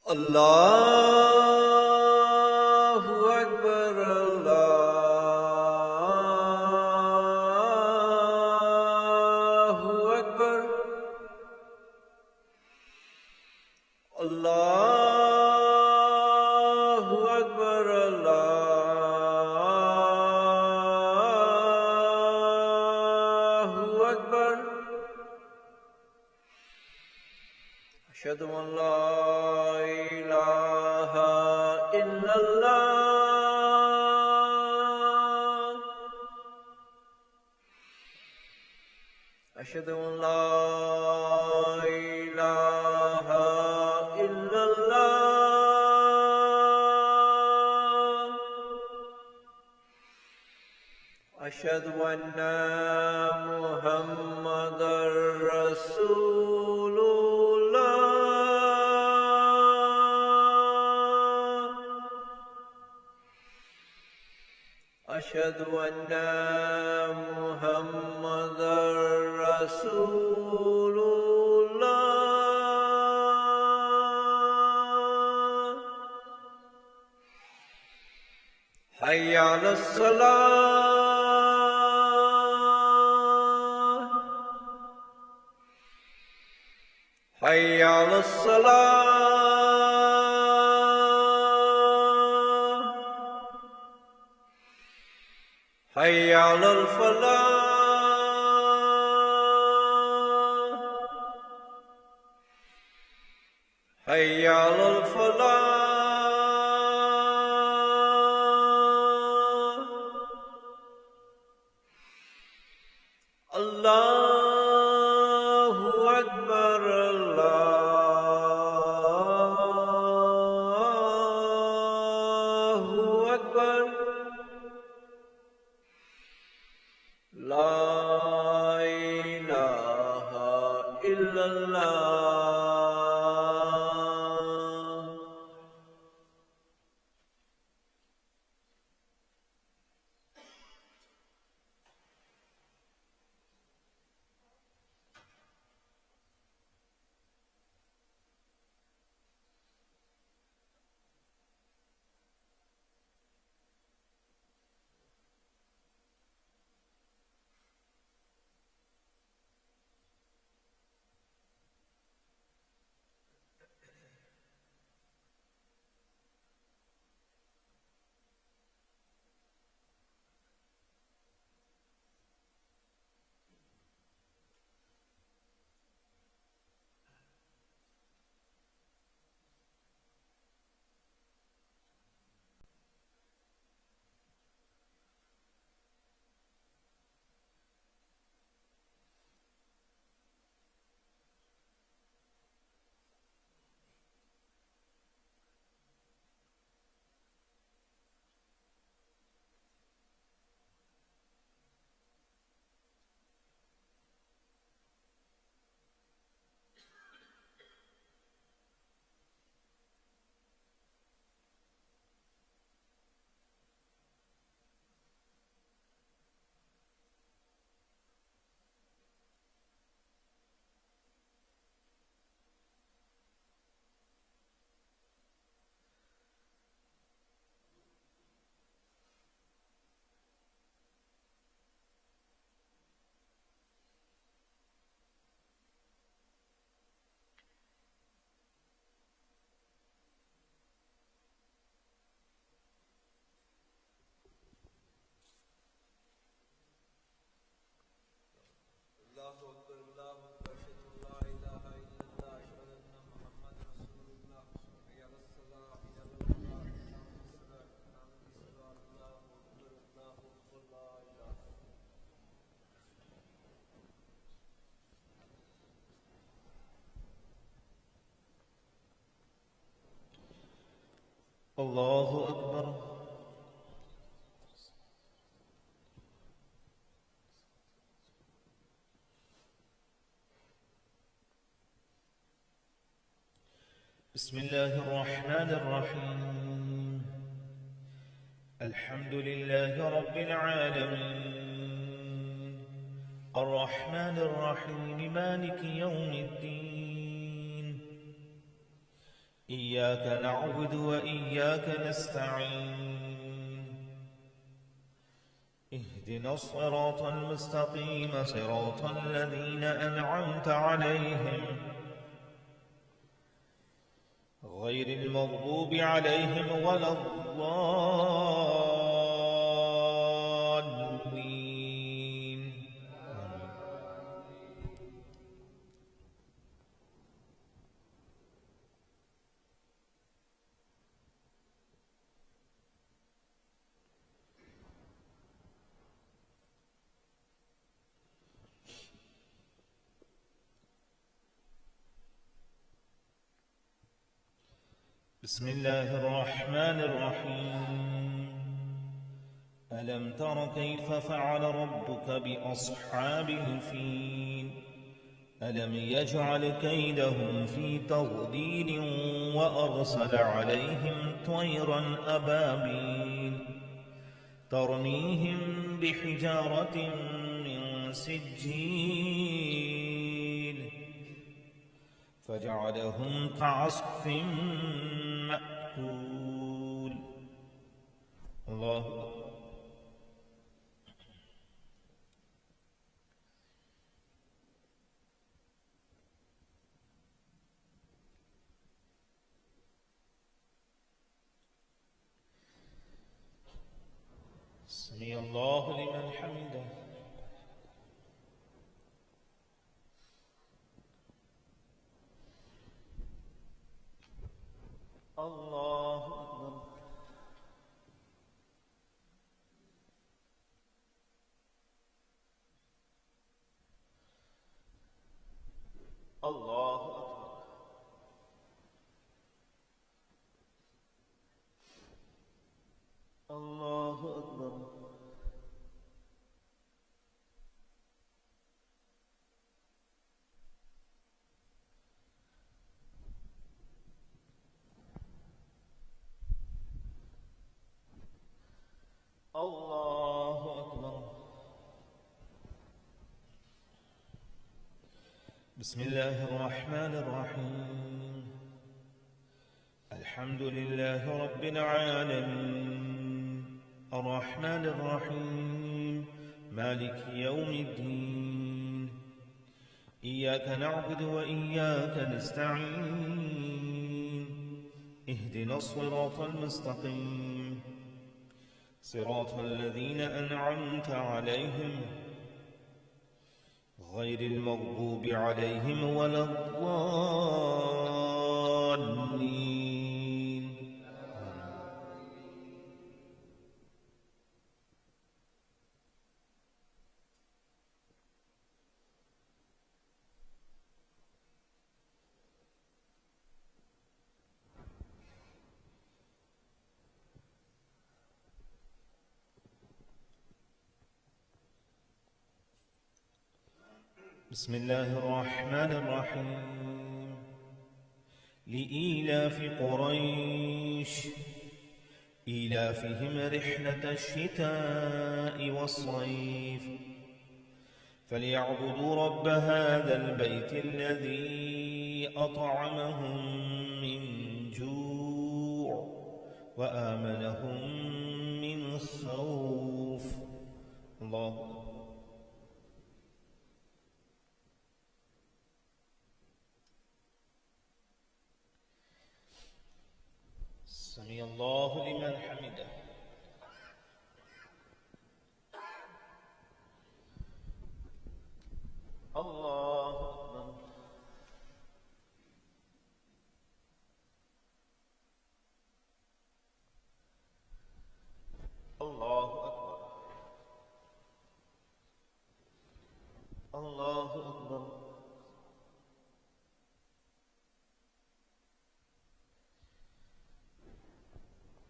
Allahu Akbar, Allahu Akbar, Allahu Akbar, Allahu Akbar. Ashhadu an la ilaha illallah. Ashhadu an la ilaha illallah. Ashhadu anna Muhammadar Rasulullah. Ashhadu anna Muhammadar Rasulullah. Hayya 'alas salah. Hayya 'alas salah. Hayya 'alal falah. Hayya 'alal falah. Allahu Akbar, Allahu Akbar. La ilaha illallah. Allahu Akbar. بسم الله الرحمن الرحيم. الحمد لله رب العالمين الرحمن الرحيم مالك يوم الدين إياك نعبد وإياك نستعين اهدنا الصراط المستقيم صراط الذين أنعمت عليهم غير المغضوب عليهم ولا الضالين. بسم الله الرحمن الرحيم. ألم تر كيف فعل ربك بأصحاب الفيل ألم يجعل كيدهم في تضليل وأرسل عليهم طيرا أبابيل ترميهم بحجارة من سجيل فجعلهم كعصف مأكول. الله أكبر. سمع الله لمن حمده. الله أكبر. الله أكبر. الله أكبر. الله أكبر. بسم الله الرحمن الرحيم. الحمد لله رب العالمين الرحمن الرحيم مالك يوم الدين إياك نعبد وإياك نستعين اهدنا الصراط المستقيم صراط الذين أنعمت عليهم غير المغضوب عليهم ولا الضالين. بسم الله الرحمن الرحيم. لإيلاف قريش إيلافهم رحلة الشتاء والصيف فليعبدوا رب هذا البيت الذي أطعمهم من جوع وآمنهم من خوف. الله أكبر. سمع الله لمن حمده. الله أكبر. الله أكبر. الله أكبر.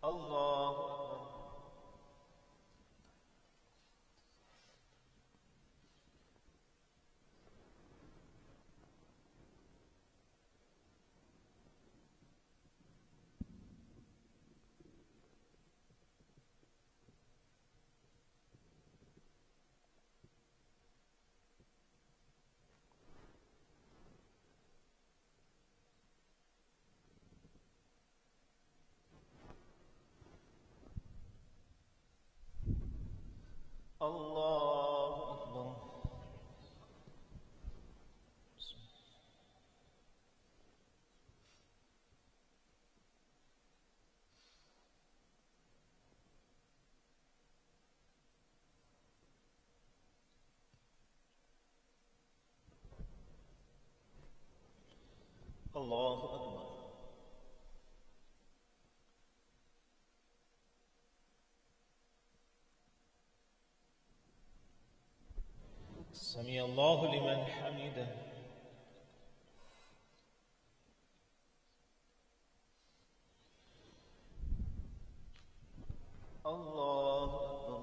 الله أكبر. سمع الله لمن حمده. الله أكبر.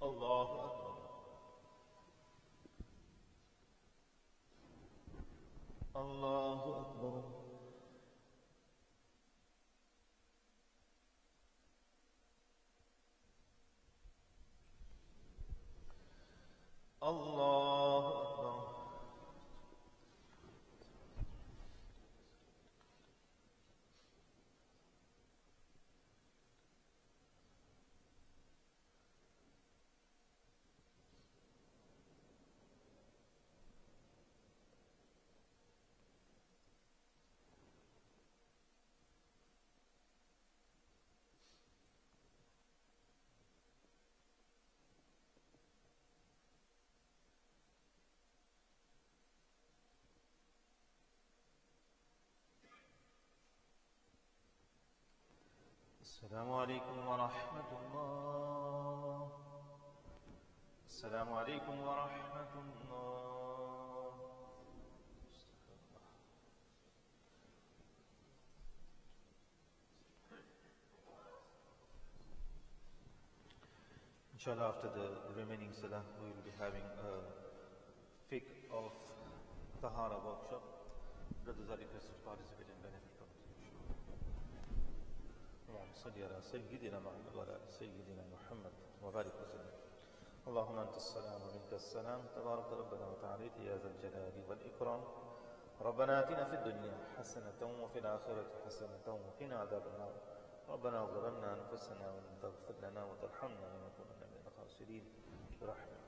الله أكبر. الله أكبر. الله أكبر. السلام عليكم ورحمة الله. السلام عليكم ورحمة الله. Inshallah, after the remaining salah, we will be having a Fiqh of Taharah workshop. Brothers are requested to participate and benefit from this. اللهم صل على سيدنا محمد وعلى سيدنا محمد وبارك وسلم. اللهم أنت السلام ومنك السلام، تبارك ربنا وتعالى يا ذا الجلال والإكرام. ربنا آتنا في الدنيا حسنة وفي الآخرة حسنة وقنا عذاب النار. ربنا ظلمنا أنفسنا وإن تغفر لنا وترحمنا لنكونن من الخاسرين برحمتك.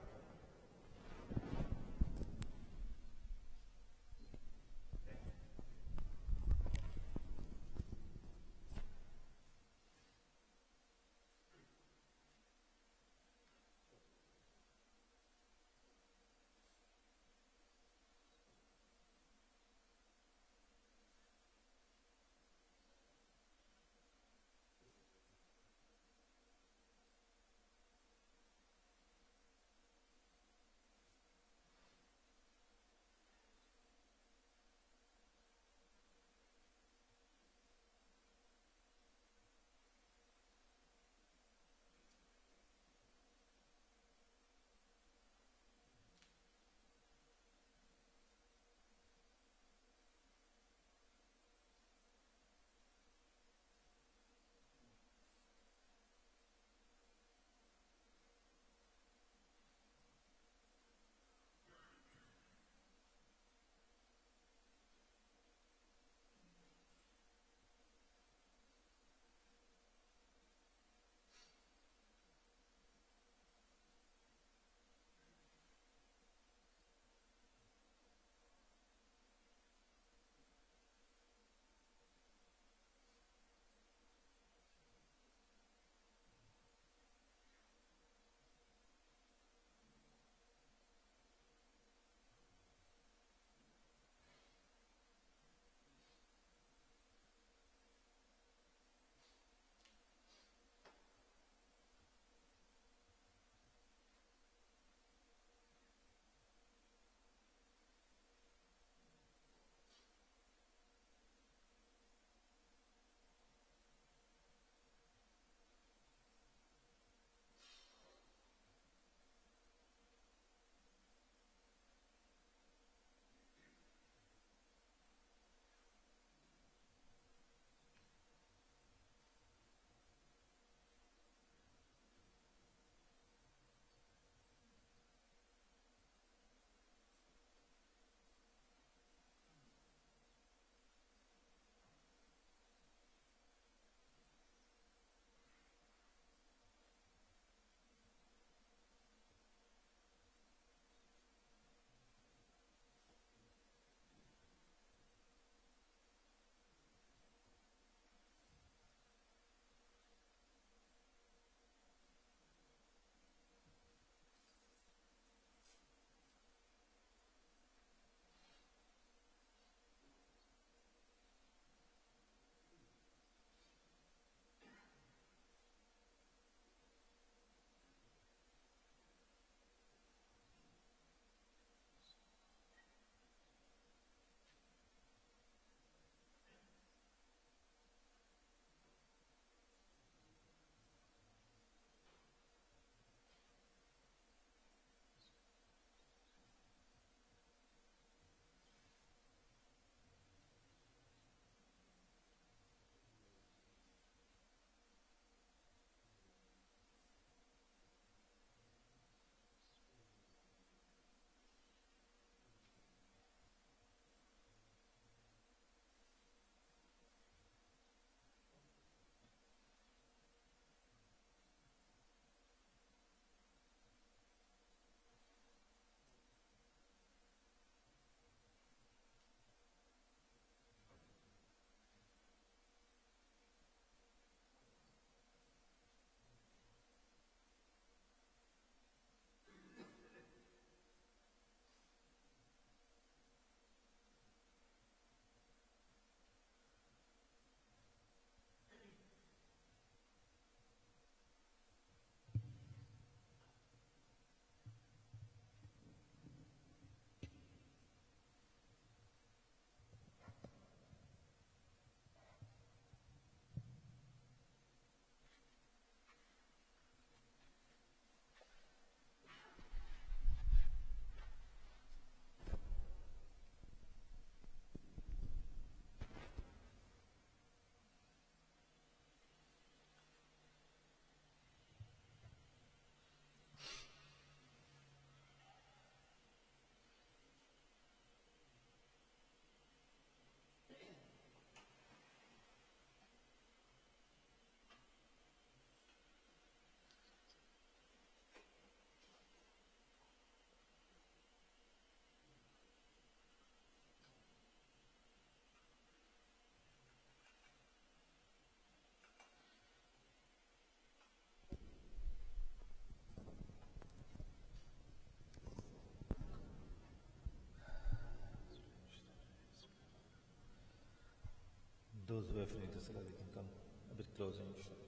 Those who have finished the salah, they can come a bit closer, inshallah.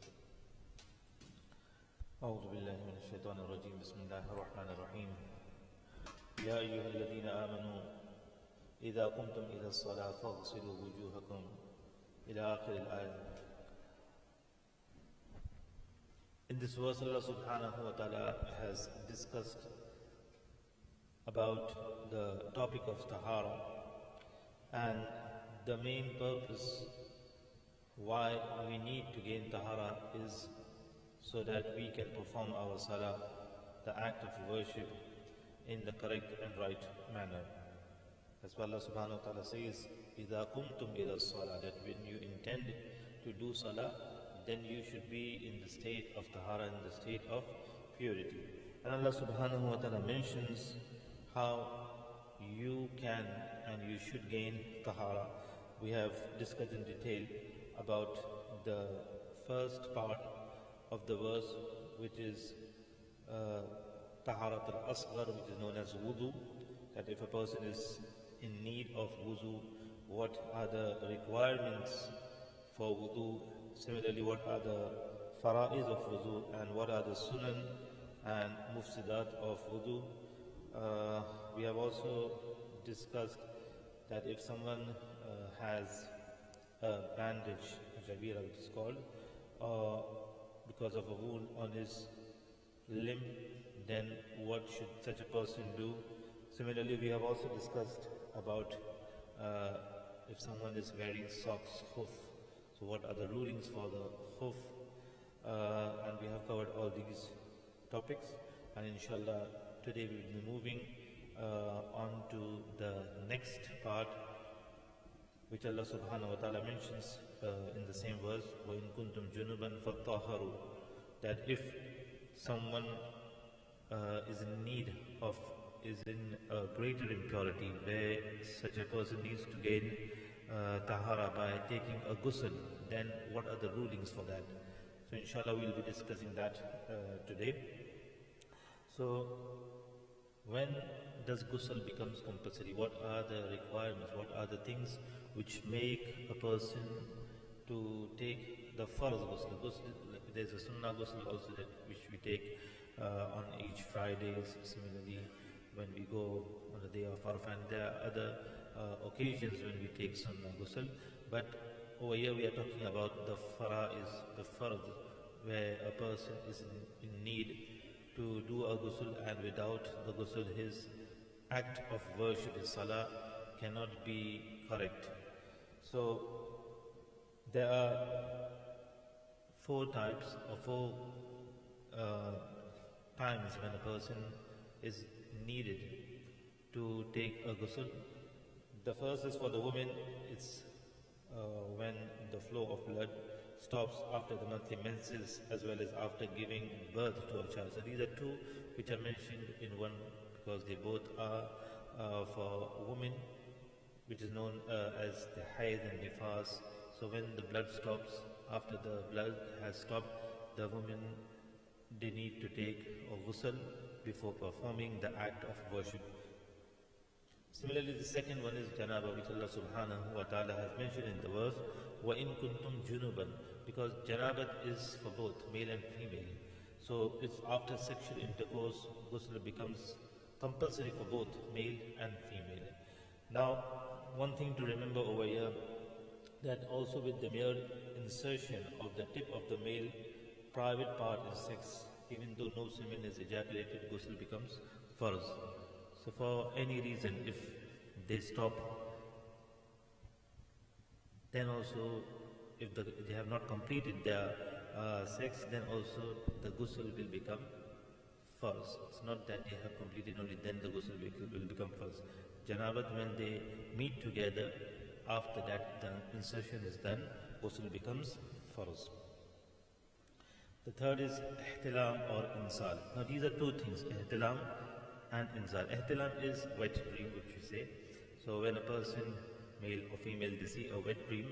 أعوذ بالله من الشيطان الرجيم بسم الله الرحمن الرحيم يا أيها الذين آمنوا إذا قمتم إلى الصلاة فاغسلوا وجوهكم إلى آخر الآية. In this verse, Allah subhanahu wa ta'ala has discussed about the topic of Tahara, and the main purpose why we need to gain Tahara is so that we can perform our salah, the act of worship, in the correct and right manner. As Allah subhanahu wa ta'ala says, إِذَا قُمْتُمْ إِلَى الصَّلَاةِ, that when you intend to do salah, then you should be in the state of Tahara, in the state of purity. And Allah subhanahu wa ta'ala mentions how you can and you should gain Tahara. We have discussed in detail about the first part of the verse, which is Taharat al-Asghar, which is known as wudu, that if a person is in need of wudu, what are the requirements for wudu? Similarly, what are the fara'iz of wudu, and what are the sunan and mufsidat of wudu? We have also discussed that if someone has a bandage, jabira which is called, because of a wound on his limb, then what should such a person do? Similarly, we have also discussed about if someone is wearing socks, khuf, so what are the rulings for the khuf? And we have covered all these topics, and inshallah today we will be moving on to the next part, which Allah subhanahu wa ta'ala mentions in the same verse, وَإِن كُنْتُمْ جُنُبًا فَطَّهَّرُوا, that if someone is in need of, is in a greater impurity, where such a person needs to gain tahara by taking a ghusl, then what are the rulings for that? So inshallah we will be discussing that today. So when does ghusl becomes compulsory? What are the requirements? What are the things which make a person to take the farz ghusl? There's a sunnah ghusl also that which we take on each Fridays. Similarly, when we go on the day of Arafah, and there are other occasions when we take sunnah ghusl. But over here we are talking about the fara'iz, the farz, where a person is in need to do a ghusl, and without the ghusl his act of worship, his salah, cannot be correct. So there are four types or four times when a person is needed to take a ghusl. The first is for the woman, it's when the flow of blood stops after the monthly menses, as well as after giving birth to a child. So these are two which are mentioned in one, because they both are for women, which is known as the hayd and nifas. So when the blood stops, after the blood has stopped, the woman, they need to take a ghusl before performing the act of worship. Similarly, the second one is janaba, which Allah subhanahu wa ta'ala has mentioned in the verse, وَإِن كُنْتُمْ جُنُبًا, because janabat is for both male and female. So it's after sexual intercourse, ghusl becomes compulsory for both male and female. Now, one thing to remember over here, that also with the mere insertion of the tip of the male private part in sex, even though no semen is ejaculated, ghusl becomes farz. So for any reason, if they stop, then also if they have not completed their sex, then also the ghusl will become farz. It's not that they have completed only then the ghusl will become farz. Janabat, when they meet together, after that the insertion is done, ghusl becomes farz. The third is ihtilam or insal. Now these are two things, ihtilam and insal. Ihtilam is wet dream, which we say. So when a person, male or female, they see a wet dream,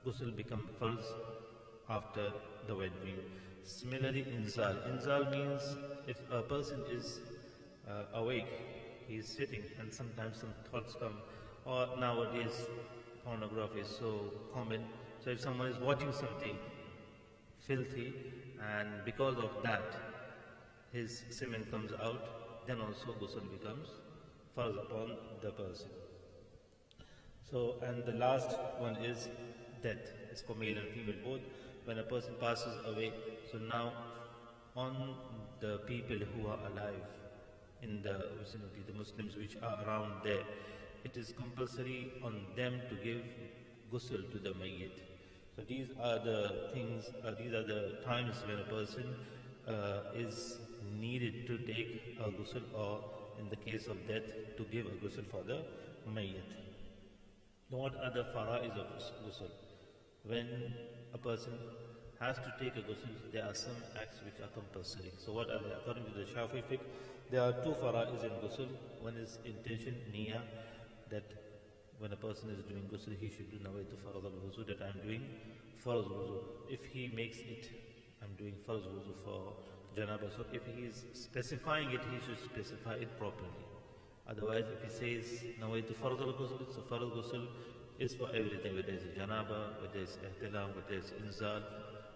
ghusl become farz after the wet dream. Similarly, insal. Insal means if a person is awake, he is sitting, and sometimes some thoughts come, or nowadays pornography is so common. So if someone is watching something filthy and because of that his semen comes out, then also ghusl becomes farz upon the person. So, and the last one is death. It's for male and female both. When a person passes away, so now on the people who are alive in the vicinity, the Muslims which are around there, it is compulsory on them to give ghusl to the mayyit. So these are the things, these are the times when a person is needed to take a ghusl, or in the case of death, to give a ghusl for the mayyit. Now what are the fara'is of ghusl? When a person has to take a ghusl, there are some acts which are compulsory. So what are they? According to the Shafi'i fiqh, there are two fara'is in ghusl. One is intention, niyyah, that when a person is doing ghusl, he should do nawaitu farz al-wuzu, that I am doing farz wuzu. If he makes it, I am doing farz wuzu for janaba. So if he is specifying it, he should specify it properly. Otherwise, if he says nawaitu farz al-ghusl, so farz ghusl is for everything, whether it's janaba, whether it's ihtilam, whether it's inzal,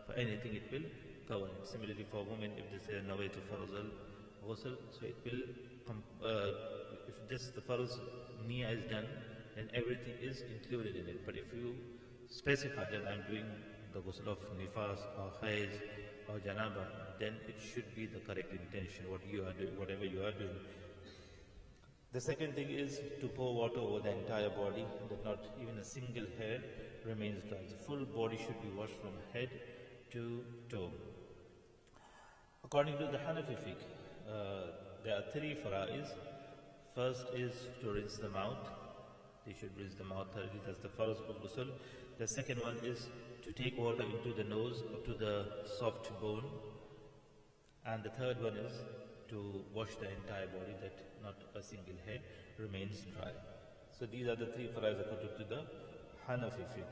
for anything it will cover it. Similarly for women, if they say nawaitu farz al-ghusl, so it will, if this the farz niyyah is done, then everything is included in it. But if you specify that I'm doing the ghusl of nifas or haiz or janaba, then it should be the correct intention, what you are doing, whatever you are doing. The second thing is to pour water over the entire body, that not even a single hair remains dry. The full body should be washed from head to toe. According to the Hanafi fiqh, there are three fara'is. First is to rinse the mouth. They should rinse the mouth thoroughly, that's the farz of ghusl. The second one is to take water into the nose or to the soft bone. And the third one is to wash the entire body, that not a single hair remains dry. So these are the three fara'is according to the Hanafi fiqh.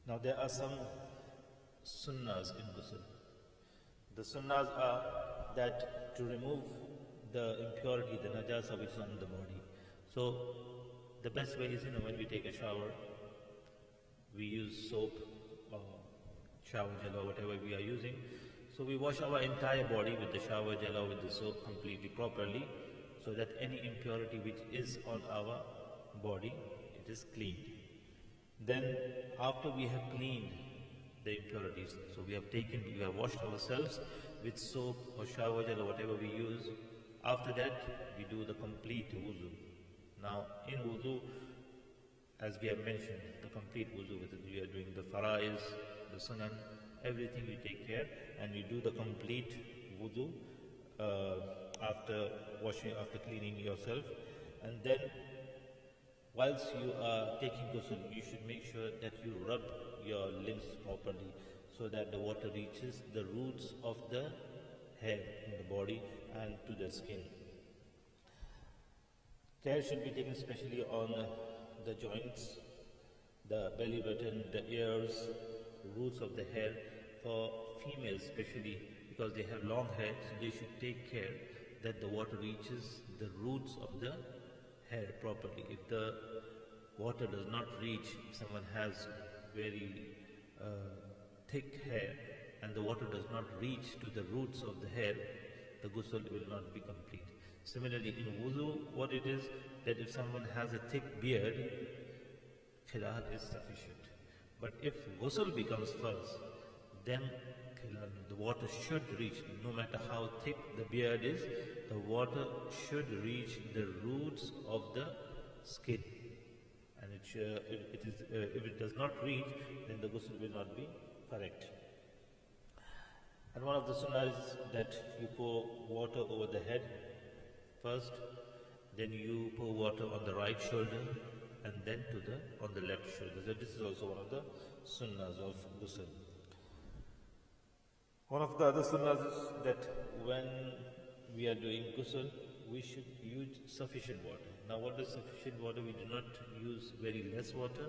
Now there are some sunnahs in ghusl. The sunnahs are that to remove the impurity, the najasa which is on the body. So the best way is, when we take a shower, we use soap or shower gel or whatever we are using. So we wash our entire body with the shower gel or with the soap completely properly, so that any impurity which is on our body, it is cleaned. Then after we have cleaned the impurities, so we have washed ourselves with soap or shower gel or whatever we use. After that, we do the complete wuzu. Now, in wuzu, as we have mentioned, the complete wuzu, whether we are doing the fara'is, the sunan, everything we take care, and we do the complete wuzu after cleaning yourself. And then, whilst you are taking ghusl, you should make sure that you rub your limbs properly, so that the water reaches the roots of the hair in the body and to the skin. Care should be taken especially on the joints, the belly button, the ears, roots of the hair. For females especially, because they have long hair, so they should take care that the water reaches the roots of the hair properly. If the water does not reach, if someone has very thick hair and the water does not reach to the roots of the hair, the ghusl will not be complete. Similarly, in wudu, what it is, that if someone has a thick beard, khilal is sufficient. But if ghusl becomes farz, then the water should reach, no matter how thick the beard is, the water should reach the roots of the skin. And if it does not reach, then the ghusl will not be correct. And one of the sunnah is that you pour water over the head first, then you pour water on the right shoulder, and then on the left shoulder. So this is also one of the sunnahs of ghusl. One of the other sunnahs is that when we are doing ghusl, we should use sufficient water. Now what is sufficient water? We do not use very less water,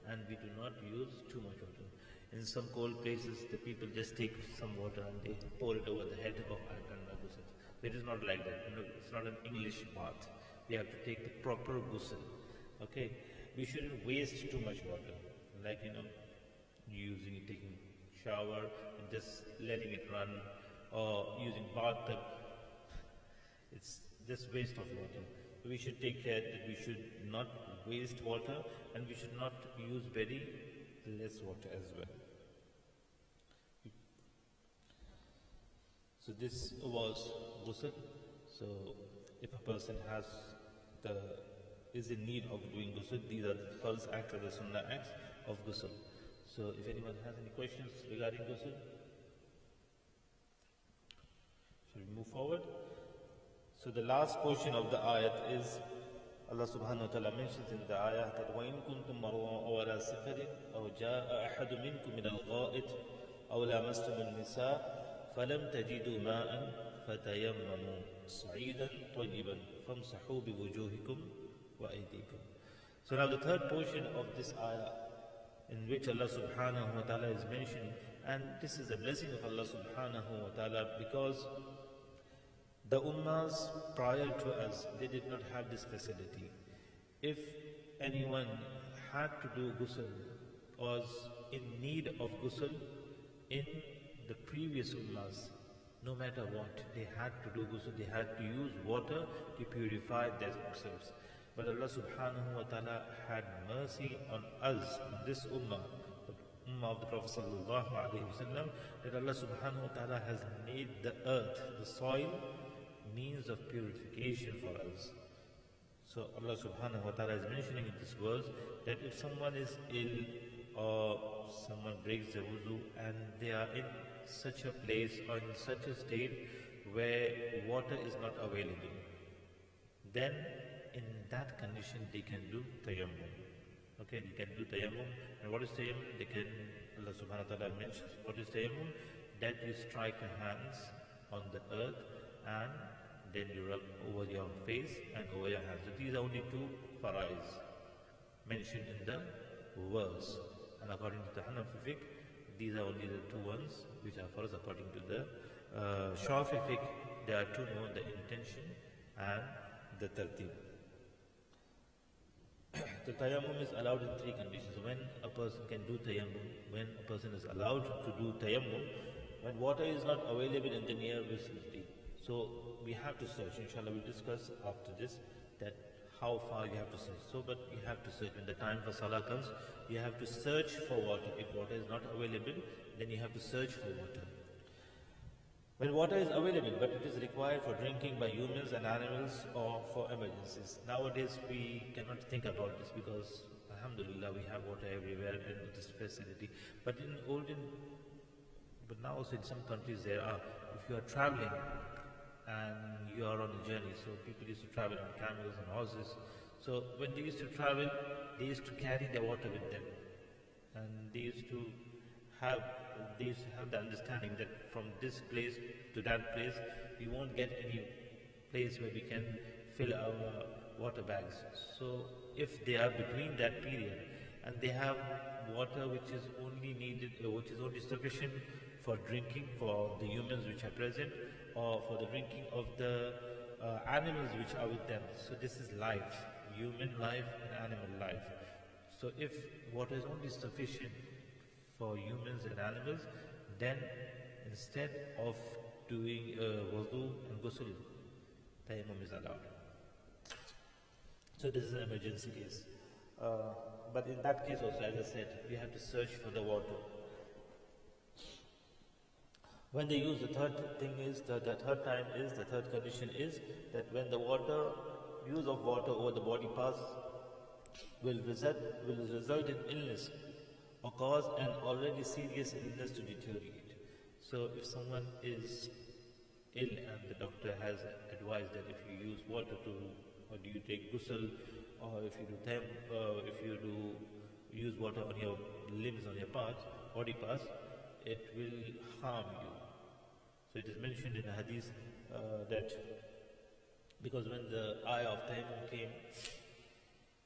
and we do not use too much water. In some cold places, the people just take some water and they pour it over the head of ghusl. It is not like that. It's not an English bath. We have to take the proper ghusl. Okay, we shouldn't waste too much water, like taking shower and just letting it run, or using bathtub. It's just waste of water. We should take care that we should not waste water, and we should not use very less water as well. So this was ghusl. So if a person is in need of doing ghusl, these are the first acts or the sunnah acts of ghusl. So if anyone has any questions regarding ghusl, shall we move forward? So the last portion of the ayat is Allah subhanahu wa ta'ala mentions in the ayah that وَإِن كُنْتُمْ مَرْضَىٰ أَوْ عَلَىٰ سَفَرٍ أَوْ جَاءَ أَحَدٌ مِّنكُم مِّنَ الْغَائِطِ أَوْ لَامَسْتُمُ النِّسَاءَ فَلَمْ تَجِدُوا مَاءً فَتَيَمَّمُوا صَعِيدًا طَيِّبًا فَامْسَحُوا بِوُجُوهِكُمْ وَأَيْدِيكُمْ. So now the third portion of this ayah, in which Allah subhanahu wa ta'ala is mentioning, and this is a blessing of Allah subhanahu wa ta'ala, because the ummahs prior to us, they did not have this facility. If anyone had to do ghusl, was in need of ghusl in the previous ummahs, no matter what, they had to do ghusl, they had to use water to purify themselves. But Allah subhanahu wa ta'ala had mercy on us, this ummah, the ummah of the Prophet sallallahu alayhi wa sallam, that Allah subhanahu wa ta'ala has made the earth, the soil, means of purification for us. So Allah subhanahu wa ta'ala is mentioning in this verse that if someone is ill or someone breaks the wuzu and they are in such a place or in such a state where water is not available, then in that condition they can do tayammum. Okay, they can do tayammum. And what is tayammum? Allah subhanahu wa ta'ala mentions what is tayammum? That you strike your hands on the earth and then you rub over your face and over your hands. So these are only two farais mentioned in the verse. And according to the Hanafi fiqh, these are only the two ones which are farais. According to the Shafi fiqh, there are two more, the intention and the tartib. The tayammum is allowed in three conditions. When a person can do tayammum, when a person is allowed to do tayammum, when water is not available in the near vicinity. So we have to search. Inshallah, we'll discuss after this that how far you have to search. So, but you have to search. When the time for salah comes, you have to search for water. If water is not available, then you have to search for water. When water is available, but it is required for drinking by humans and animals or for emergencies. Nowadays, we cannot think about this because, alhamdulillah, we have water everywhere in this facility. But now also in some countries there are, if you are traveling and you are on a journey, so people used to travel on camels and horses. So when they used to travel, they used to carry their water with them. And they used to have the understanding that from this place to that place, we won't get any place where we can fill our water bags. So if they are between that period and they have water which is only needed, which is only sufficient for drinking for the humans which are present, or for the drinking of the animals which are with them. So this is life, human life and animal life. So if water is only sufficient for humans and animals, then instead of doing wudu and ghusl, tayammum is allowed. So this is an emergency case. But in that case also, as I said, we have to search for the water. When they use the third condition is that when the use of water over the body parts will result in illness or cause an already serious illness to deteriorate. So if someone is ill and the doctor has advised that if you use water or do you take ghusl, or if you use water on your limbs, on your body parts, it will harm you. So it is mentioned in a hadith that because when the ayah of tayammum came,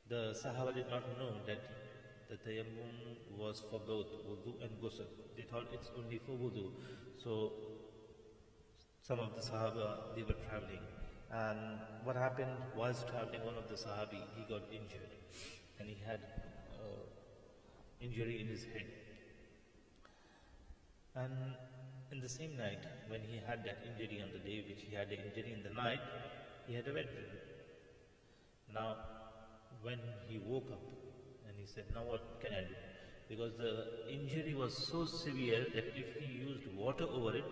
the Sahaba did not know that the tayammum was for both wudu and ghusl. They thought it's only for wudu. So some of the Sahaba, they were traveling And what happened, whilst traveling, one of the Sahabi, he got injured and he had injury in his head. And in the same night, when he had that injury on the day which he had the injury in the night, he had a wet dream. Now, when he woke up and he said, now what can I do? Because the injury was so severe that if he used water over it,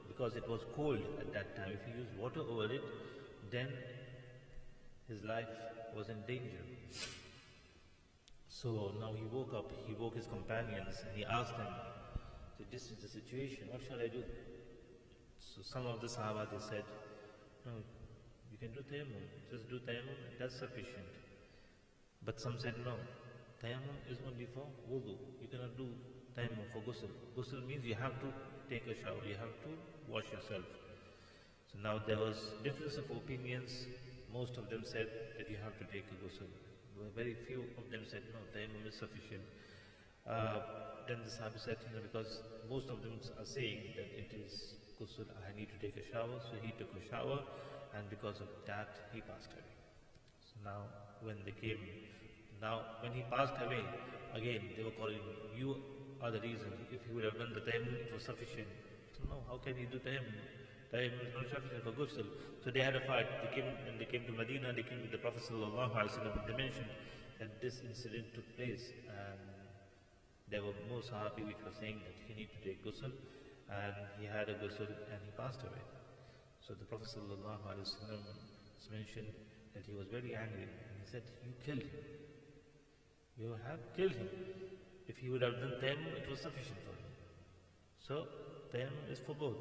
because it was cold at that time, if he used water over it, then his life was in danger. So now he woke up, he woke his companions and he asked them, so this is the situation, what shall I do? So some of the Sahaba, they said, no, you can do tayammum, just do tayammum, that's sufficient. But some said, no, tayammum is only for wudu, you cannot do tayammum for ghusl. Ghusl means you have to take a shower, you have to wash yourself. So now there was difference of opinions. Most of them said that you have to take a ghusl. Very few of them said, no, tayammum is sufficient. Then the Sahabi said, because most of them are saying that it is ghusl, I need to take a shower. So he took a shower, and because of that, he passed away. So now, when he passed away, again, they were calling, you are the reason. If he would have done the tayammum, it was sufficient. So no, how can he do tayammum? Tayammum is not sufficient for ghusl. So they had a fight. When they came to Medina, they came to the Prophet ﷺ, they mentioned that this incident took place, and there were more Sahabi which were saying that he needed to take ghusl, and he had a ghusl and he passed away. So the Prophet ﷺ mentioned that he was very angry, and he said, you killed him. You have killed him. If he would have done tayammum, it was sufficient for him. So tayammum is for both,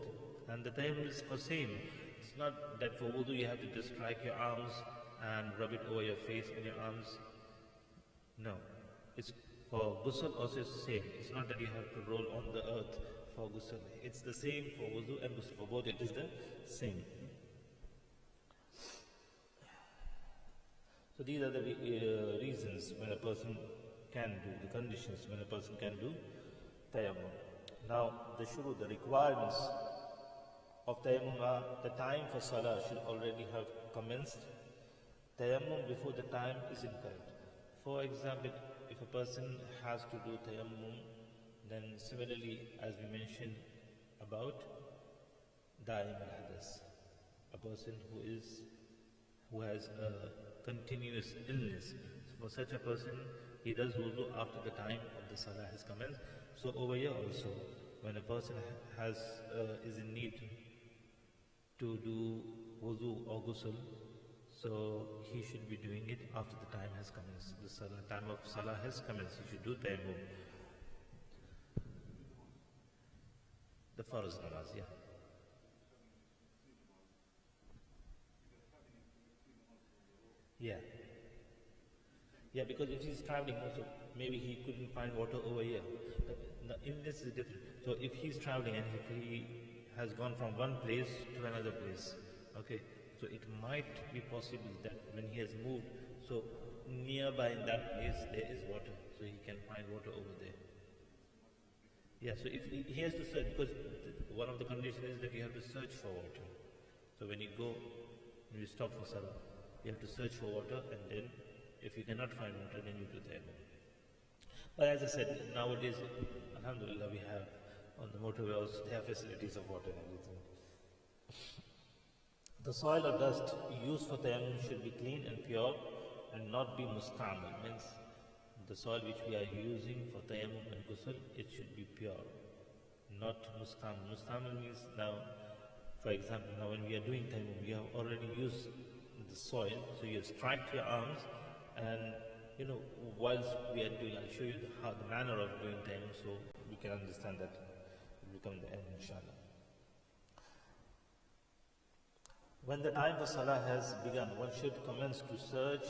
and the tayammum is for same. It's not that for wudu you have to just strike your arms and rub it over your face and your arms. No, it's for ghusl also it's the same. It's not that you have to roll on the earth for ghusl. It's the same for wudu and ghusl. For both it is the same. So these are the reasons when a person can do, the conditions when a person can do tayammum. Now the requirements of tayammum are, the time for salah should already have commenced. Tayammum before the time is incorrect. For example, if a person has to do tayammum, then similarly as we mentioned about da'im al-hadas, a person who has a continuous illness. So for such a person, he does wudu after the time of the salah has commenced. So over here also, when a person is in need to do wudu or ghusl, so he should be doing it after the time has commenced. The time of salah has commenced. He should do tayammum. The farz namaz, yeah. Yeah. Yeah, because if he's traveling also, maybe he couldn't find water over here. The illness is different. So if he's traveling and if he has gone from one place to another place, okay, so it might be possible that when he has moved, so nearby in that place there is water, so he can find water over there. Yeah, so if he has to search, because one of the conditions is that you have to search for water. So when you stop for salah, you have to search for water, and then if you cannot find water, then you do tayammum. But as I said, nowadays, alhamdulillah, we have on the motorway also, they have facilities of water and everything. The soil or dust used for tayammum should be clean and pure and not be mustamal. Means the soil which we are using for tayammum and ghusl, it should be pure, not mustamal. Mustamal means now, for example, now when we are doing tayammum, we have already used the soil, so you strike your arms, and whilst we are doing, I'll show you the manner of doing tayammum, so we can understand that. It will come the end, inshallah. When the time for salah has begun, one should commence to search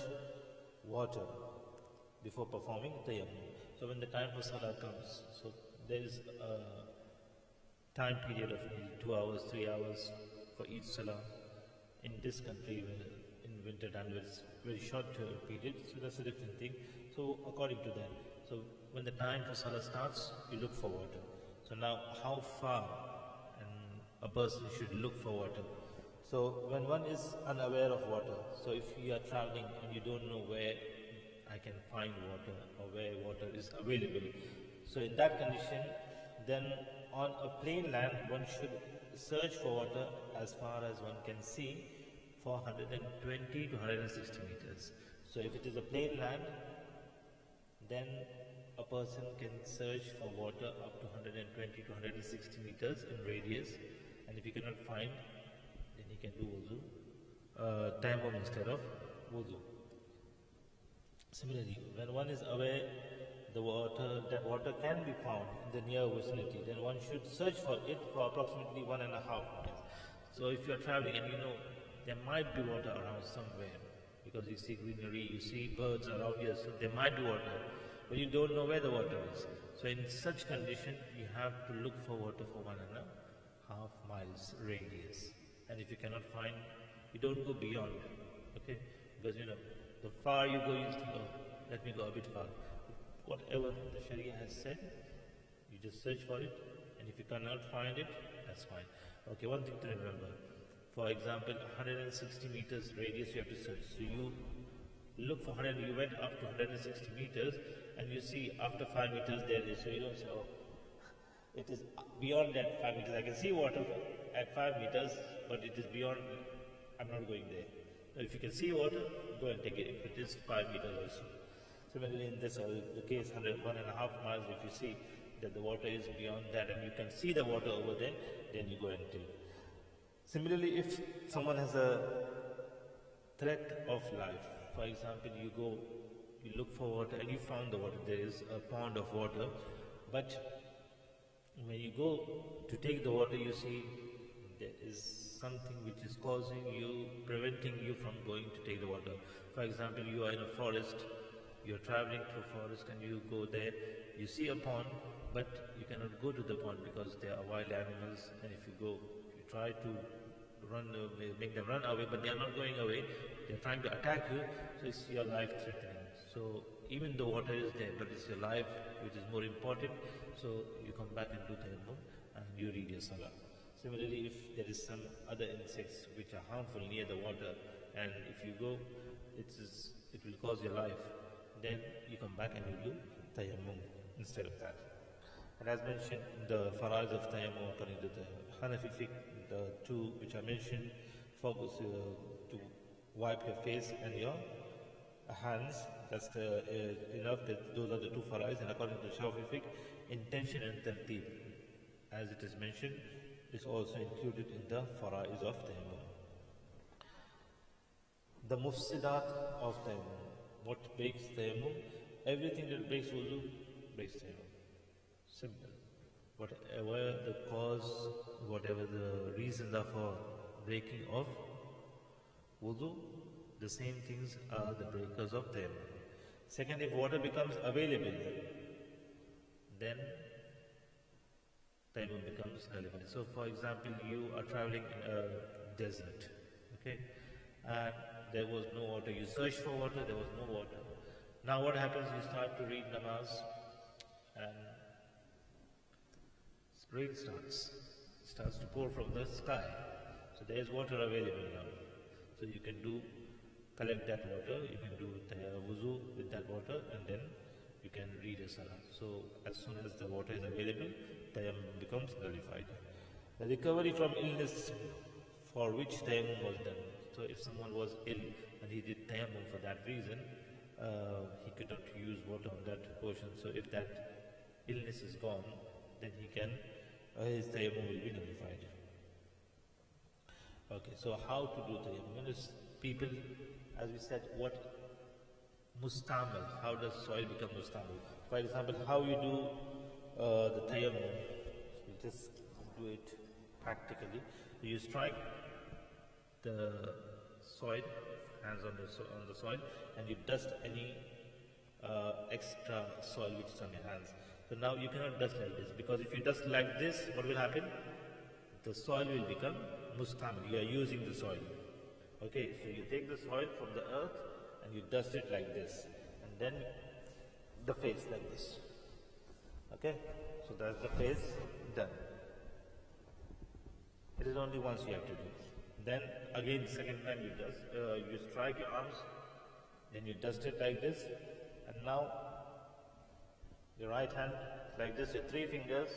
water before performing tayammum. So when the time for salah comes, so there is a time period of 2 hours, 3 hours for each salah. In this country, in winter time, it's very short period, so that's a different thing. So according to that, so when the time for salah starts, you look for water. So now, how far a person should look for water? So when one is unaware of water, so if you are traveling and you don't know where I can find water or where water is available, so in that condition, then on a plain land, one should search for water as far as one can see for 120 to 160 meters. So if it is a plain land, then a person can search for water up to 120 to 160 meters in radius, and if he cannot find, then he can do wuzu, tayammum instead of wuzu. Similarly, when one is aware that water can be found in the near vicinity, then one should search for it for approximately 1.5 miles. So if you are traveling and you know there might be water around somewhere, because you see greenery, you see birds around here, so there might be water, but you don't know where the water is. So in such condition, you have to look for water for 1.5 miles radius. And if you cannot find, you don't go beyond, okay? Because the far you go, you think, oh, let me go a bit far. Whatever the Sharia has said, you just search for it, and if you cannot find it, that's fine. Okay, one thing to remember. For example, 160 meters radius you have to search. So you look for you went up to 160 meters, and you see after 5 meters there is, so you don't say, oh, it is beyond that 5 meters. I can see water at 5 meters, but it is beyond, I'm not going there. So if you can see water, go and take it, if it is 5 meters also. Similarly, in this the case, 1.5 miles, if you see that the water is beyond that and you can see the water over there, then you go and take. Similarly, if someone has a threat of life, for example, you look for water and you found the water, there is a pond of water, but when you go to take the water, you see there is something which is preventing you from going to take the water. For example, you are in a forest, you are traveling through forest and you go there, you see a pond, but you cannot go to the pond because there are wild animals, and if you go, you try to make them run away, but they are not going away, they are trying to attack you, so it's your life threatening. So even the water is there, but it's your life which is more important, so you come back and do tayammum and you read your salah. Similarly, if there is some other insects which are harmful near the water, and if you go, it will cause your life, then you come back and you do tayammum instead of that. And as mentioned, the farais of tayammum according to the Hanafi fiqh, the two which I mentioned, focus to wipe your face and your hands, that's enough, those are the two farais, and according to Shafi fiqh, intention and tartib, as it is mentioned, is also included in the farais of tayammum. The mufsidat of tayammum. What breaks tayammum? Everything that breaks wuzu breaks tayammum. Simple. Whatever the cause, whatever the reasons are for breaking of wudu, the same things are the breakers of tayammum. Second, if water becomes available, then tayammum becomes relevant. So for example, you are traveling in a desert, okay, and there was no water. You searched for water, there was no water. Now what happens? You start to read namaz and rain starts to pour from the sky. So there is water available now. So you can collect that water, you can do wuzu with that water, and then you can read a salah. So as soon as the water is available, tayammum becomes nullified. The recovery from illness for which tayammum was done. So if someone was ill and he did tayammum for that reason, he could not use water on that portion. So if that illness is gone, then his tayammum will be nullified. Okay, so how to do tayammum? People, as we said, mustamal, how does soil become mustamal? For example, how you do the tayammum, you just do it practically. You strike the soil, hands on the soil, and you dust any extra soil which is on your hands. So now you cannot dust like this, because if you dust like this, what will happen? The soil will become mustamil. You are using the soil. Okay, so you take the soil from the earth and you dust it like this, and then the face like this. Okay, so that's the face done. It is only once you have to do. Then again, the second time you strike your arms, then you dust it like this, and now your right hand like this, your 3 fingers,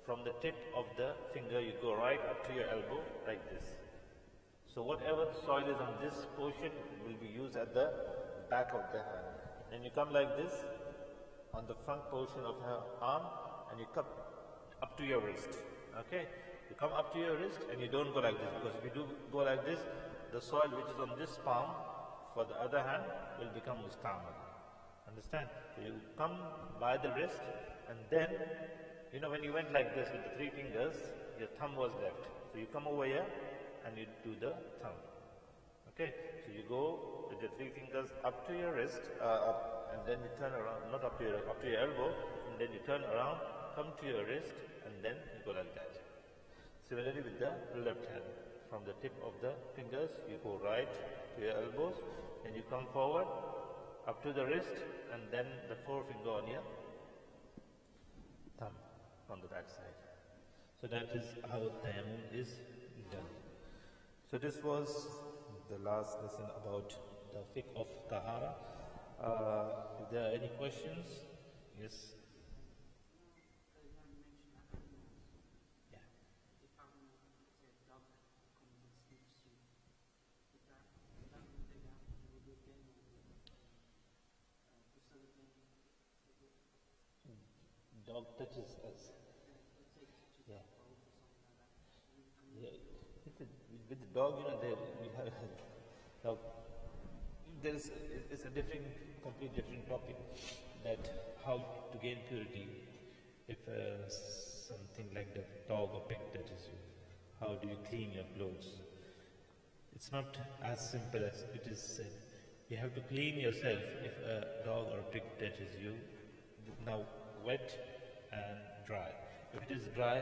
from the tip of the finger you go right up to your elbow like this. So whatever soil is on this portion will be used at the back of the hand. Then you come like this on the front portion of her arm, and you come up to your wrist. Okay? You come up to your wrist and you don't go like this, because if you do go like this, the soil which is on this palm for the other hand will become mustamal. Understand? So you come by the wrist, and then, you know, when you went like this with the 3 fingers, your thumb was left. So you come over here and you do the thumb. Okay? So you go with your 3 fingers up to your wrist, and then you turn around, not up to your elbow, and then you turn around, come to your wrist, and then you go like that. Similarly with the left hand, from the tip of the fingers, you go right to your elbows, and you come forward, up to the wrist, and then the 4-finger on your thumb from the back side. So that is how tayammum is done. So this was the last lesson about the Fiqh of Taharah. If there are any questions, yes. Dog touches us. Yeah. Yeah. With the dog, you know, we have dog. It's a complete different topic. That how to gain purity if something like the dog or pig touches you. How do you clean your clothes? It's not as simple as it is said. You have to clean yourself if a dog or a pig touches you. Now, wet and dry. If it is dry,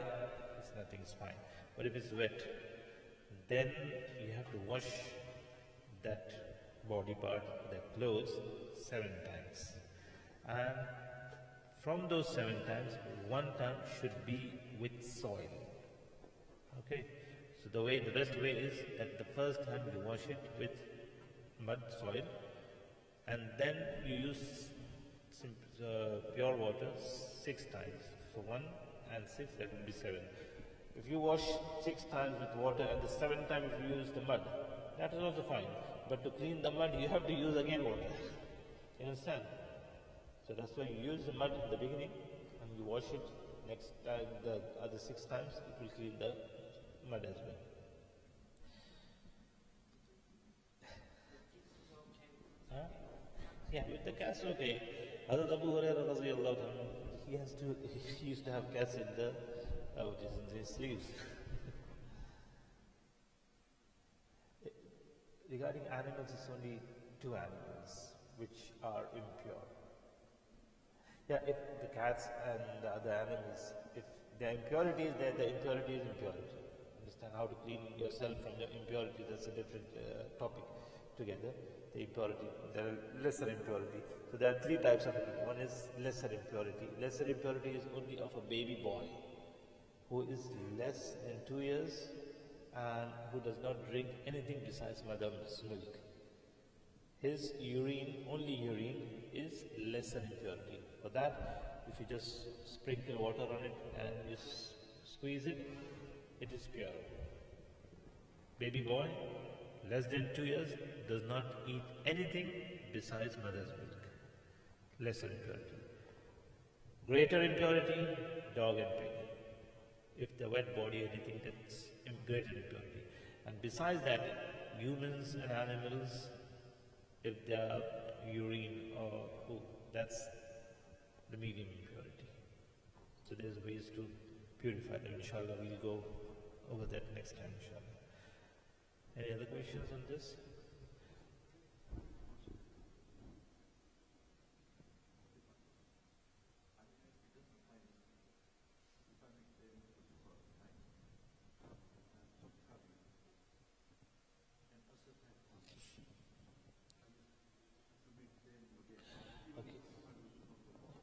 nothing's fine. But if it's wet, then you have to wash that body part, that clothes, 7 times. And from those 7 times, 1 time should be with soil. Okay? So the best way is that the first time you wash it with mud, soil, and then you use pure water 6 times. So 1 and 6, that will be 7. If you wash 6 times with water and the 7th time if you use the mud, that is also fine. But to clean the mud, you have to use again water. You understand? So that's why you use the mud in the beginning and you wash it next time, the other 6 times, it will clean the mud as well. Huh? Yeah, with the cats, okay. Hazrat Abu Hurairah radiyallahu anhu, he used to have cats in his sleeves. Regarding animals, it's only 2 animals which are impure. Yeah, if the cats and the other animals, if their impurity is there, the impurity is impurity. Understand how to clean yourself from your impurity, that's a different topic together. The impurity, there are lesser impurity. So there are 3 types of it. One is lesser impurity. Lesser impurity is only of a baby boy who is less than 2 years and who does not drink anything besides mother's milk. His urine, only urine, is lesser impurity. For that, if you just sprinkle water on it and you squeeze it, it is pure. Baby boy, less than 2 years, does not eat anything besides mother's milk. Lesser impurity. Greater impurity, dog and pig. If the wet body, anything, that's greater impurity. And besides that, humans and animals, if they are urine or poop, that's the medium impurity. So there's ways to purify them. Inshallah, we'll go over that next time, inshallah. Any other questions on this?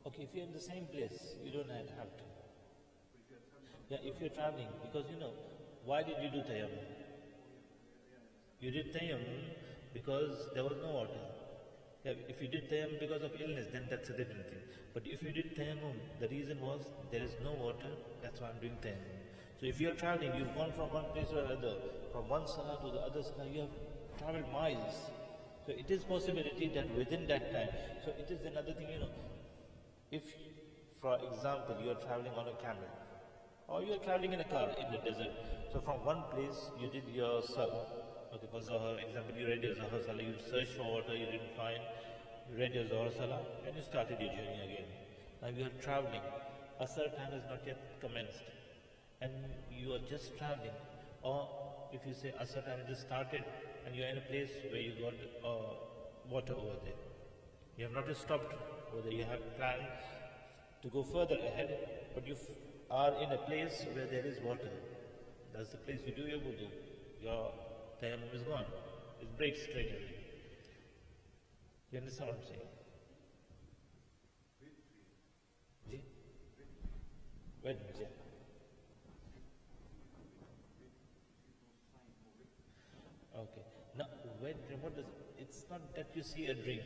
Okay, if you're in the same place, you don't have to. Yeah, if you're traveling, because why did you do tayammum? You did tayammum because there was no water. If you did tayammum because of illness, then that's a different thing. But if you did tayammum, the reason was there is no water, that's why I'm doing tayammum. So if you're traveling, you've gone from one place to another, from one salah to the other salah, you have traveled miles. So it is possibility that within that time, so it is another thing, if, for example, you are traveling on a camel, or you are traveling in a car in the desert. So from one place you did your salah. Okay, for Zohar, example, you read your Zohar salah, you searched for water, you didn't find, you read your Zohar salah, and you started your journey again. Now you are traveling. Asr time has not yet commenced, and you are just traveling. Or if you say Asr time just started, and you are in a place where you got water over there. You have not just stopped over there, you have planned to go further ahead, but you are in a place where there is water. That's the place you do your wudu. Your tayammum is gone. It breaks straight away. You understand what I'm saying? Wait a minute. Okay. Now, wet dream, what is it? It's not that you see a dream.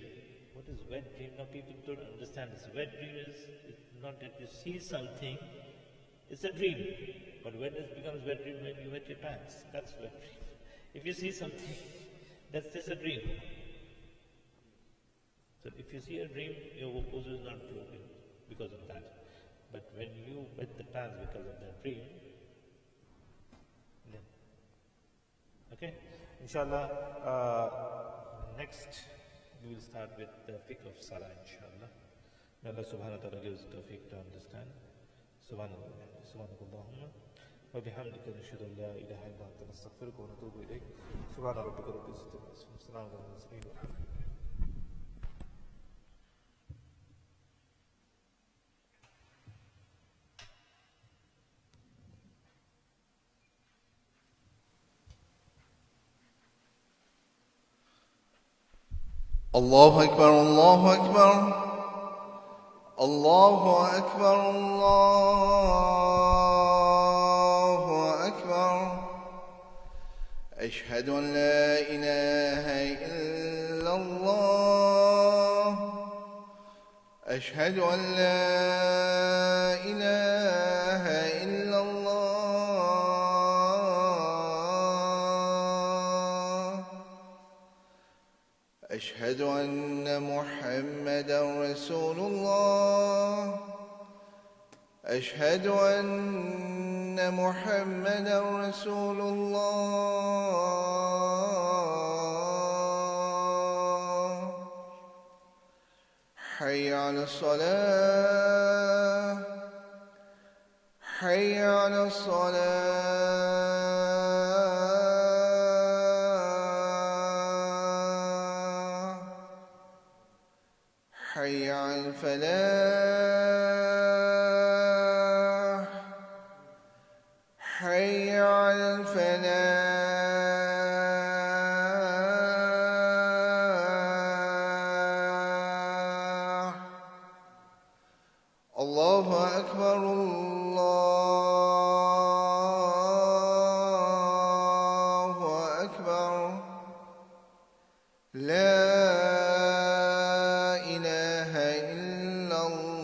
What is wet dream? Now people don't understand this. Wet dream is it's not that you see something, it's a dream. But when it becomes wet dream, when you wet your pants, that's wet dream. If you see something, that's just a dream. So if you see a dream, your wudu is not broken because of that. But when you wet the pants because of that dream, then, okay? Inshallah, next we will start with the Fiqh of Salah, inshallah. May Allah subhanahu wa ta'ala gives tawfiq to understand. Subhanallahumma wa bihamdika nashhadu an la ilaha illa anta nastaghfiruka wa natubu ilayk. Subhana rabbika rabbil izzati amma yasifun. Salamun ala al-mursalin. الله أكبر الله أكبر الله أكبر الله أكبر أشهد أن لا إله إلا الله أشهد أن لا إله إلا الله أشهد أن محمدا رسول الله أشهد أن محمدا رسول الله حي على الصلاة حي على الصلاة حي على الفلاح حي على الفلاح الله أكبر الله أكبر لا إله إلا الله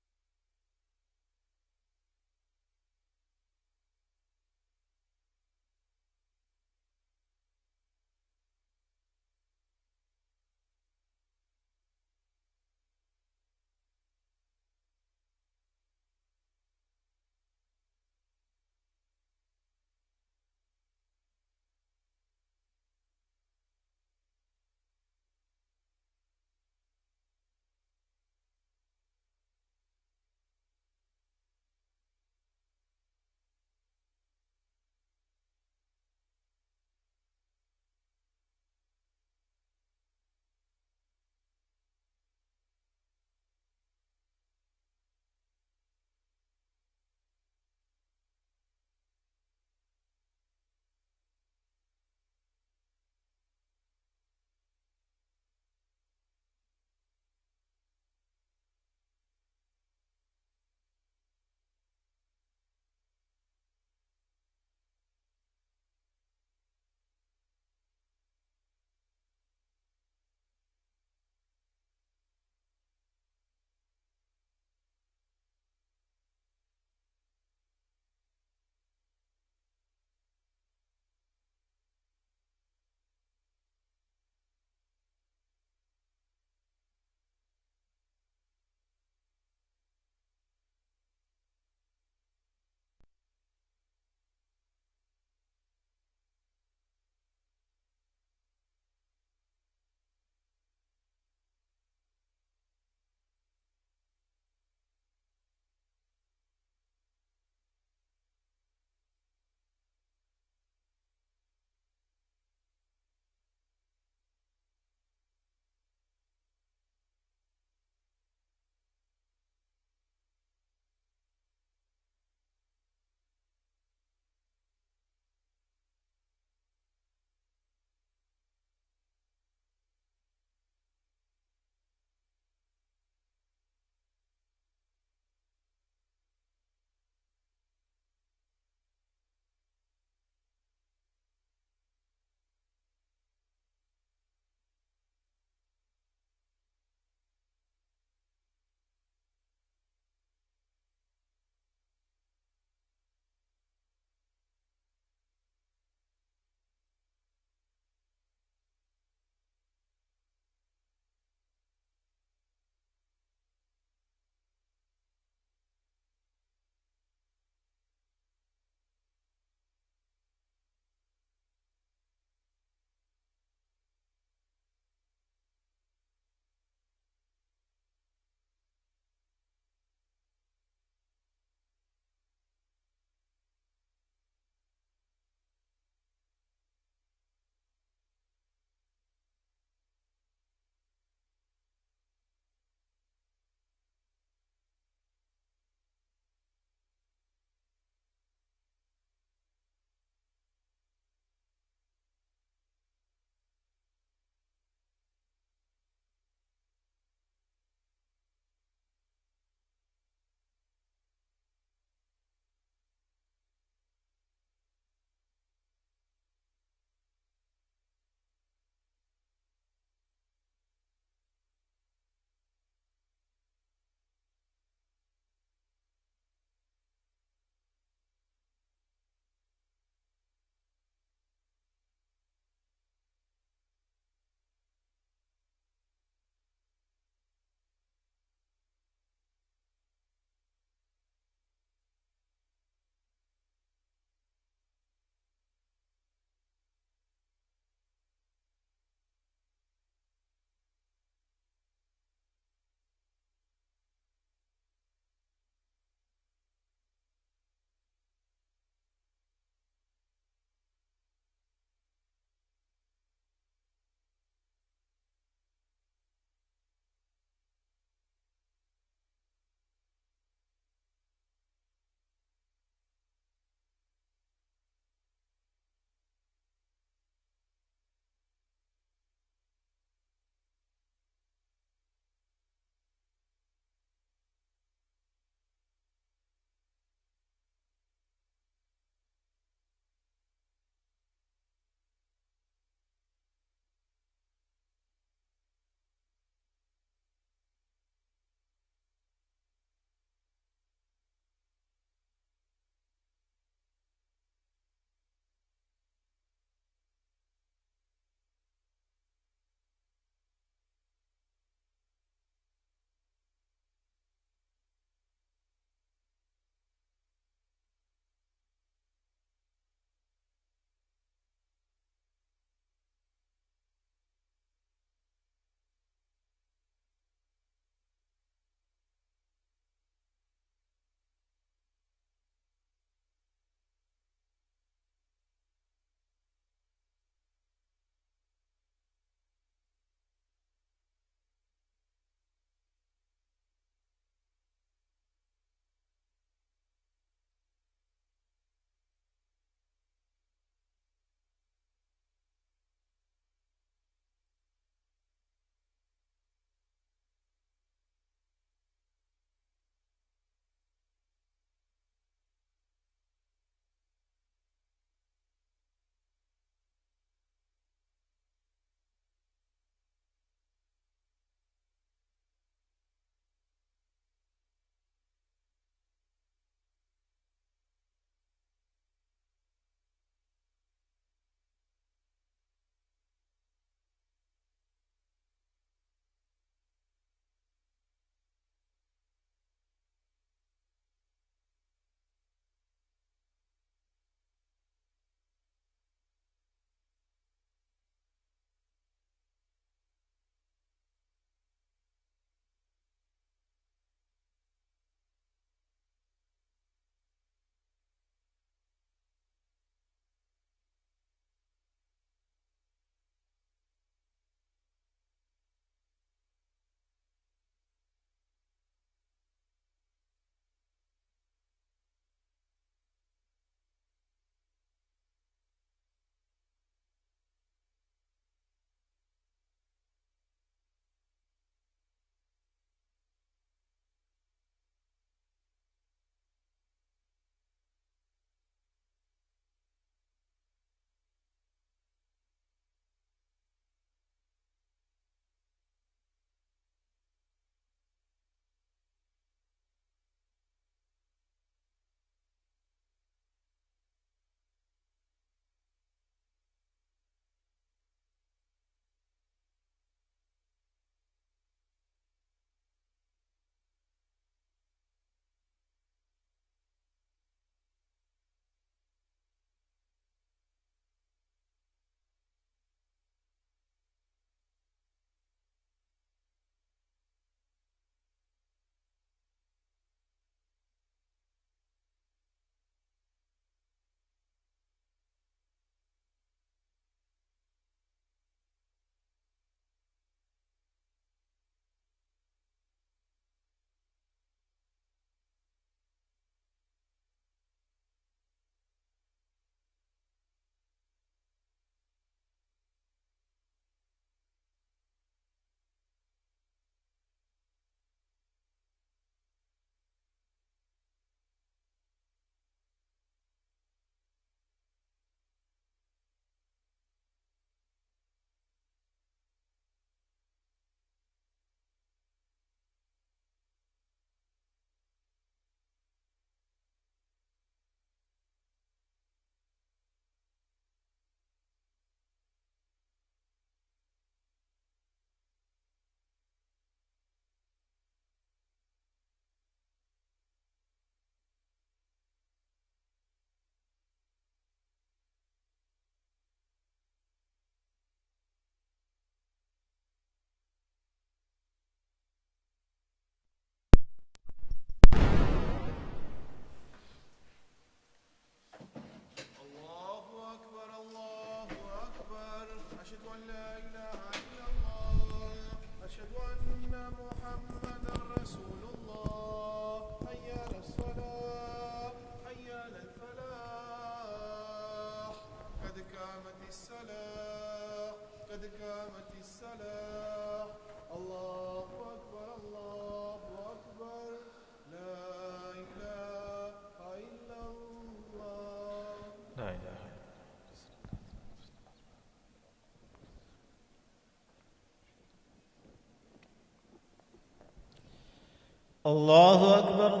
الله أكبر.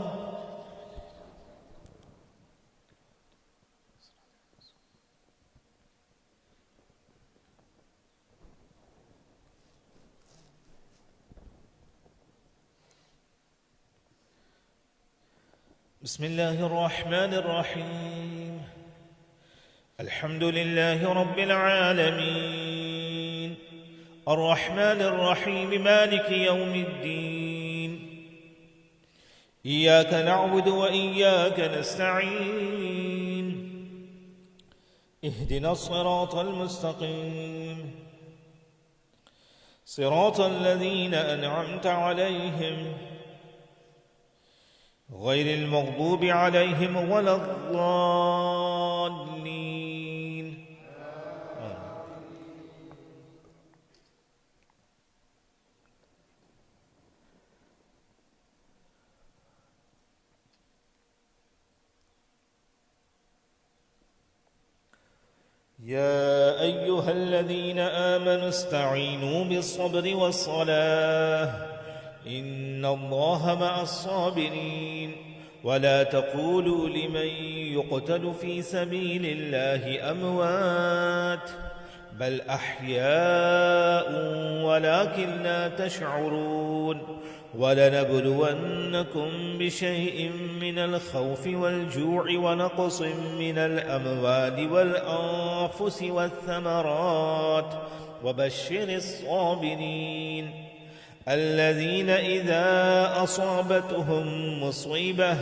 بسم الله الرحمن الرحيم. الحمد لله رب العالمين الرحمن الرحيم مالك يوم الدين إياك نعبد وإياك نستعين اهدنا الصراط المستقيم صراط الذين أنعمت عليهم غير المغضوب عليهم ولا الضالين. يا أيها الذين آمنوا استعينوا بالصبر والصلاة إن الله مع الصابرين ولا تقولوا لمن يقتل في سبيل الله أموات بل أحياء ولكن لا تشعرون ولنبلونكم بشيء من الخوف والجوع ونقص من الأموال والأنفس والثمرات وبشر الصابرين الذين إذا أصابتهم مصيبة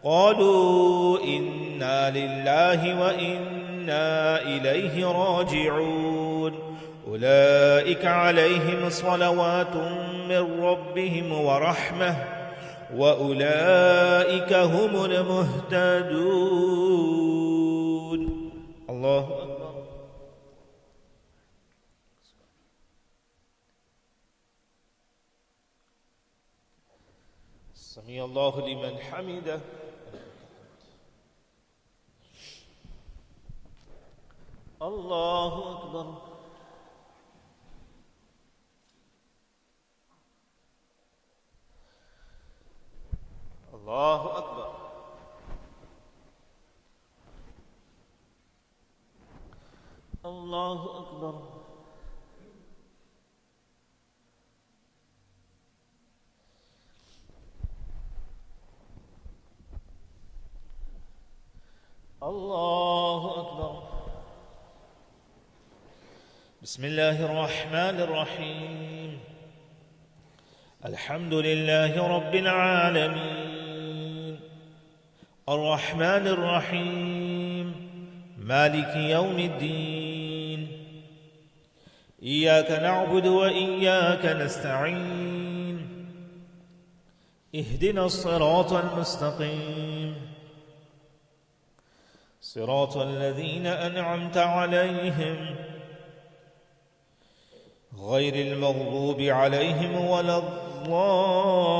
قالوا إنا لله وإنا إليه راجعون أولئك عليهم صلوات من ربهم ورحمة وأولئك هم المهتدون. الله أكبر. سمع الله لمن حمده. الله أكبر. الله أكبر. الله أكبر. الله أكبر. بسم الله الرحمن الرحيم الحمد لله رب العالمين الرحمن الرحيم مالك يوم الدين إياك نعبد وإياك نستعين اهدنا الصراط المستقيم صراط الذين أنعمت عليهم غير المغضوب عليهم ولا الضالين.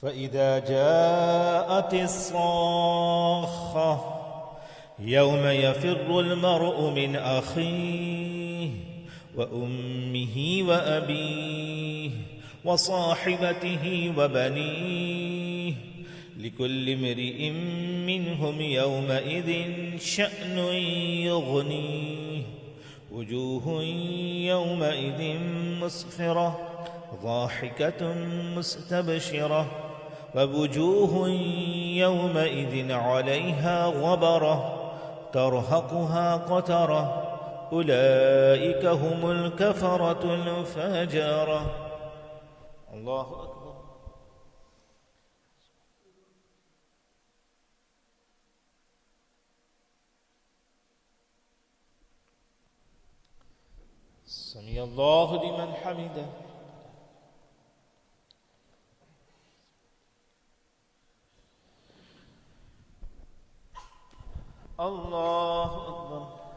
فإذا جاءت الصاخة يوم يفر المرء من أخيه وأمه وأبيه وصاحبته وبنيه لكل امرئ منهم يومئذ شأن يغنيه وجوه يومئذ مسفرة ضاحكة مستبشرة ووجوه يومئذ عليها غبرة ترهقها قترة أولئك هم الكفرة الفجرة. الله أكبر. سمع الله لمن حمده. الله أكبر.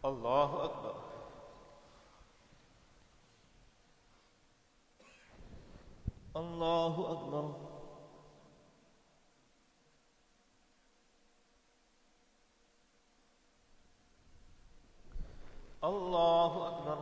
Allahu Akbar. Allahu Akbar. Allahu Akbar.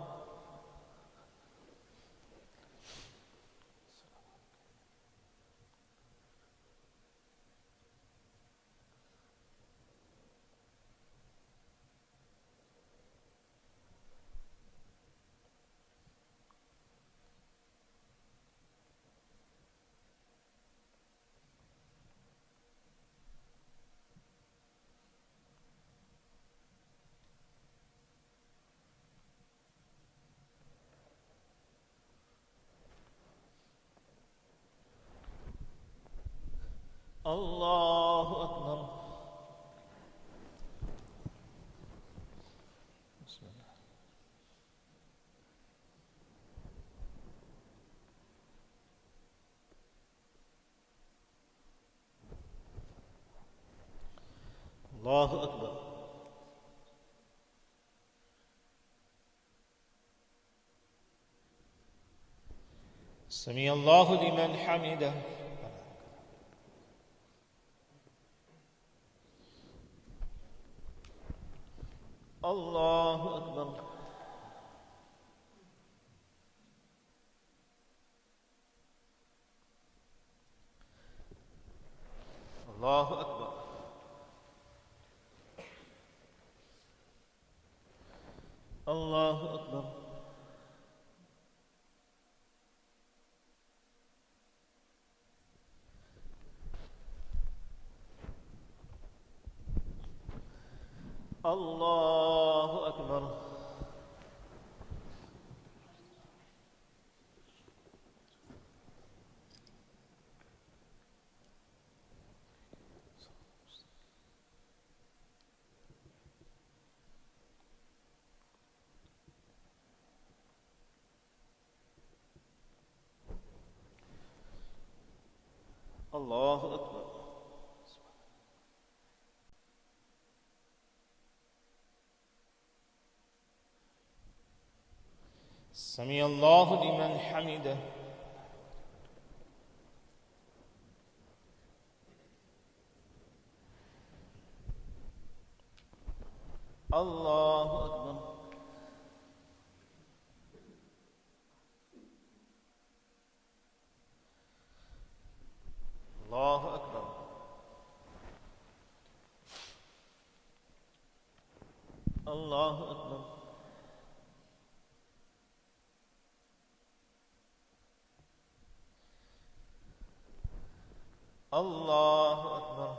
Allahu Akbar. Bismillah. Allahu Akbar. Sami Allahu liman hamidah. Allahu Akbar. Allahu Akbar. Allahu Akbar. Allahu Akbar. Allahu Akbar. Sami Allahu liman hamidah. Allahu Akbar. Allahu Akbar. Allahu Akbar. Allahu Akbar.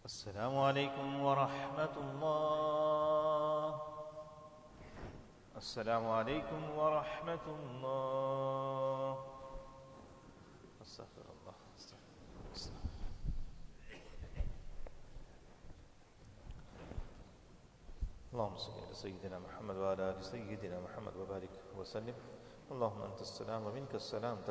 السلام عليكم ورحمة الله. السلام عليكم ورحمة الله. استغفر الله. اللهم صل على سيدنا محمد وعلى آل سيدنا محمد وبارك وسلم. اللهم أنت السلام ومنك السلام.